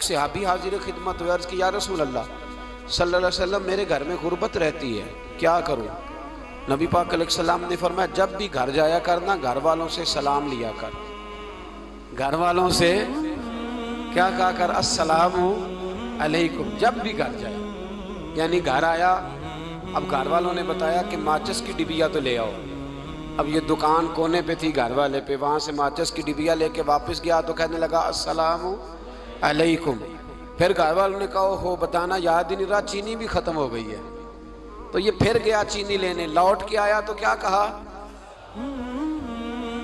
ایک صحابی حاضر خدمت ہوئے، عرض کی یا رسول اللہ صلی اللہ علیہ وسلم میرے گھر میں غربت رہتی ہے، کیا کروں؟ نبی پاک علیہ السلام نے فرمایا جب بھی گھر جایا کرنا گھر والوں سے سلام لیا کر، گھر والوں سے کیا کہا کر؟ السلام علیکم، جب بھی گھر جائے۔ یعنی گھر آیا، اب گھر والوں نے بتایا کہ ماچس کی ڈبیا تو لے آؤ، اب یہ دکان کونے پہ تھی گھر والے پہ، وہاں سے ماچس کی ڈبیا لے کے واپس گیا تو کہنے لگا السلام علیکم۔ پھر گھر والوں نے کہا ہو بتانا یاد ہی نہیں رہا، چینی بھی ختم ہو گئی ہے۔ تو یہ پھر گیا چینی لینے، لوٹ کے آیا تو کیا کہا؟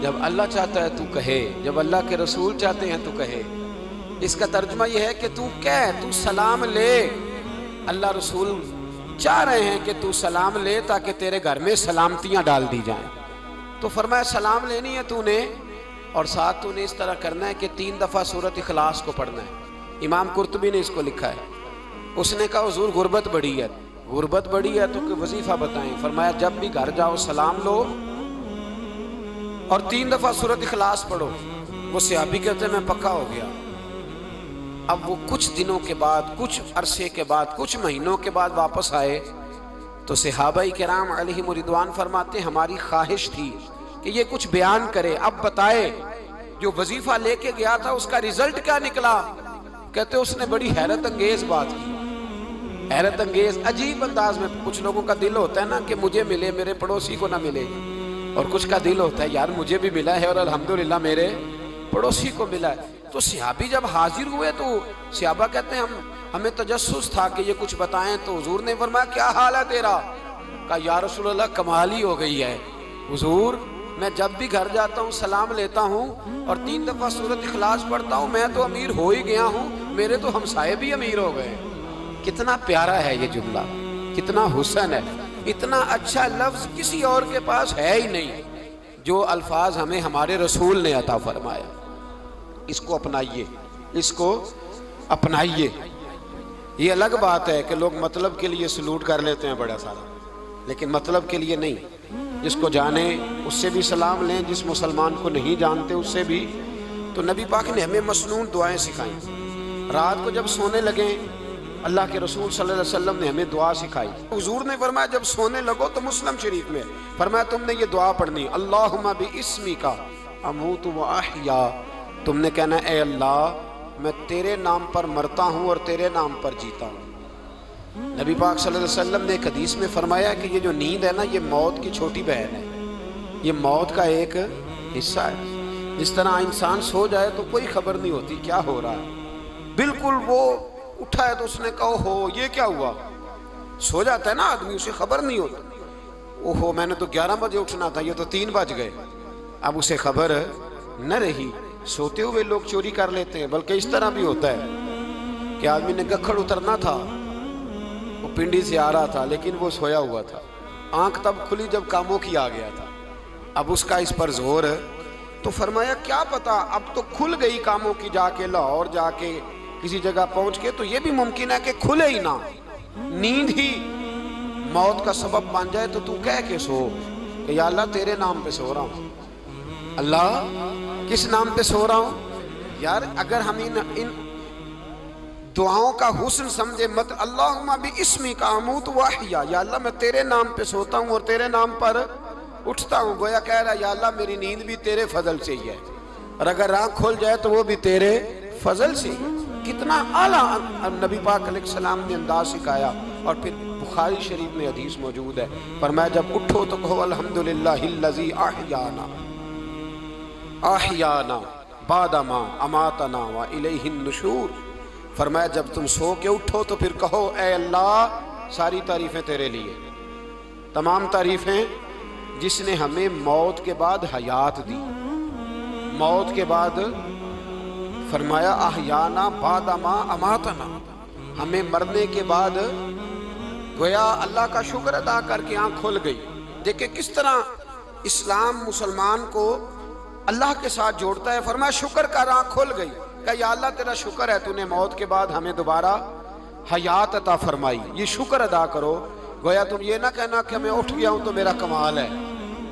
جب اللہ چاہتا ہے تو کہے، جب اللہ کے رسول چاہتے ہیں تو کہے۔ اس کا ترجمہ یہ ہے کہ تو کہہ، تو سلام لے۔ اللہ رسول چاہ رہے ہیں کہ تو سلام لے تاکہ تیرے گھر میں سلامتیاں ڈال دی جائیں۔ تو فرمایا سلام لینی ہے تو نے، اور ساتھ تو نے اس طرح کرنا ہے کہ 3 دفعہ سورۃ اخلاص کو پڑھنا ہے۔ امام قرطبی نے اس کو لکھا ہے۔ اس نے کہا حضور غربت بڑی ہے، غربت بڑی ہے تو کہ وظیفہ بتائیں۔ فرمایا جب بھی گھر جاؤ سلام لو اور 3 دفعہ سورۃ اخلاص پڑھو۔ وہ صحابی کہتے ہیں میں پکا ہو گیا۔ اب وہ کچھ دنوں کے بعد، کچھ عرصے کے بعد، کچھ مہینوں کے بعد واپس آئے تو صحابہ کرام علیہم رضوان فرماتے ہماری خواہش تھی کہ یہ کچھ بیان کرے، اب بتائے جو وظیفہ لے کے گیا تھا اس کا رزلٹ کیا نکلا؟ کہتے اس نے بڑی حیرت انگیز بات کی، حیرت انگیز عجیب انداز میں۔ کچھ لوگوں کا دل ہوتا ہے نا کہ مجھے ملے میرے پڑوسی کو نہ ملے، اور کچھ کا دل ہوتا ہے یار مجھے بھی ملا ہے اور الحمدللہ میرے پڑوسی کو ملا ہے۔ تو صحابی جب حاضر ہوئے تو صحابہ کہتے ہیں ہمیں تجسس تھا کہ یہ کچھ بتائیں، تو حضور نے فرمایا کیا حال ہے تیرا؟ کہا یا رسول اللہ کمال ہی ہو گئی ہے حضور، میں جب بھی گھر جاتا ہوں سلام لیتا ہوں اور 3 دفعہ سورۃ اخلاص پڑھتا ہوں، میں تو امیر ہو ہی گیا ہوں، میرے تو ہمسائے بھی امیر ہو گئے۔ کتنا پیارا ہے یہ جملہ، کتنا حسن ہے، اتنا اچھا لفظ کسی اور کے پاس ہے ہی نہیں جو الفاظ ہمیں ہمارے رسول نے عطا فرمایا۔ اس کو اپنائیے، اس کو اپنائیے۔ یہ الگ بات ہے کہ لوگ مطلب کے لیے سلوٹ کر لیتے ہیں بڑا سارا، لیکن مطلب کے لیے نہیں۔ جس کو جانے اس سے بھی سلام لیں، جس مسلمان کو نہیں جانتے اس سے بھی۔ تو نبی پاک نے ہمیں مسنون دعائیں سکھائیں۔ رات کو جب سونے لگیں اللہ کے رسول صلی اللہ علیہ وسلم نے ہمیں دعا سکھائی۔ حضور نے فرمایا جب سونے لگو تو مسلم شریف میں فرمایا تم نے یہ دعا پڑھنی، اللہم باسمک اموت و احیا۔ تم نے کہنا اے اللہ میں تیرے نام پر مرتا ہوں اور تیرے نام پر جیتا ہوں۔ نبی پاک صلی اللہ علیہ وسلم نے ایک حدیث میں فرمایا کہ یہ جو نیند ہے نا یہ موت کی چھوٹی بہن ہے، یہ موت کا ایک حصہ ہے۔ جس طرح انسان سو جائے تو کوئی خبر نہیں ہوتی کیا ہو رہا ہے، بالکل وہ اٹھا ہے تو اس نے کہا ہو یہ کیا ہوا، سو جاتا ہے نا آدمی اسے خبر نہیں ہوتی، اوہو میں نے تو 11 بجے اٹھنا تھا یہ تو 3 بج گئے، اب اسے خبر نہ رہی۔ سوتے ہوئے لوگ چوری کر لیتے ہیں، بلکہ اس طرح بھی ہوتا ہے کہ آدمی نے گکھڑ اترنا تھا، وہ پنڈی سے آ رہا تھا لیکن وہ سویا ہوا تھا، آنکھ تب کھلی جب کاموں کی آ گیا تھا، اب اس کا اس پر زور ہے۔ تو فرمایا کیا پتا اب تو کھل گئی کاموں کی، جا کے لاہور جا کے کسی جگہ پہنچ کے، تو یہ بھی ممکن ہے کہ کھلے ہی نہ، نیند ہی موت کا سبب بن جائے۔ تو کہہ کے سو کہ یا اللہ تیرے نام پہ سو رہا ہوں۔ اللہ کس نام پہ سو رہا ہوں؟ یار اگر ہم ان دعاؤں کا حسن سمجھے مت، اللہم باسمک اموت و احیا، یا اللہ میں تیرے نام پہ سوتا ہوں اور تیرے نام پر اٹھتا ہوں، گویا کہہ رہا یا اللہ میری نیند بھی تیرے فضل سے ہی ہے، اور اگر آنکھ کھل جائے تو وہ بھی تیرے فضل سے ہی۔ کتنا اعلیٰ نبی پاک علیہ السلام نے انداز سکھایا۔ اور پھر بخاری شریف میں حدیث موجود ہے، فرمایا جب اٹھو تو کہو الحمدللہ الذی احیانا احیانا بعد ما اماتنا والیہ النشور۔ فرمایا جب تم سو کے اٹھو تو پھر کہو اے اللہ ساری تعریفیں تیرے لیے، تمام تعریفیں جس نے ہمیں موت کے بعد حیات دی، موت کے بعد فرمایا احیانا بعد ما اماتنا، ہمیں مرنے کے بعد گویا اللہ کا شکر ادا کر کے آنکھ کھل گئی۔ دیکھیں کس طرح اسلام مسلمان کو اللہ کے ساتھ جوڑتا ہے۔ فرمایا شکر کر، آنکھ کھل گئی، کہ یا اللہ تیرا شکر ہے تو نے موت کے بعد ہمیں دوبارہ حیات عطا فرمائی، یہ شکر ادا کرو۔ گویا تم یہ نہ کہنا کہ میں اٹھ گیا ہوں تو میرا کمال ہے،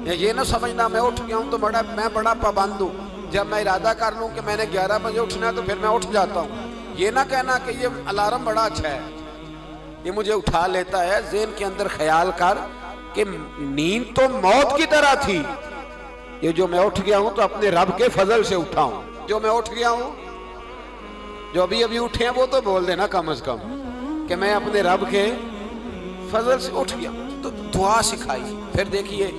یا یہ نہ سمجھنا میں اٹھ گیا ہوں تو میں بڑا پابند ہوں، جب میں ارادہ کر لوں کہ میں نے 11 بجے اٹھنا ہے تو پھر میں اٹھ جاتا ہوں، یہ نہ کہنا کہ یہ الارم بڑا اچھا ہے، یہ مجھے اٹھا لیتا ہے. ذہن کے اندر خیال کر کہ نیند تو موت کی طرح تھی، یہ جو میں اٹھ گیا ہوں تو اپنے رب کے فضل سے اٹھا ہوں. جو میں اٹھ گیا ہوں، جو ابھی ابھی اٹھے ہیں وہ تو بول دینا کم از کم کہ میں اپنے رب کے فضل سے اٹھ گیا. تو دعا سکھائی. پھر دیکھیے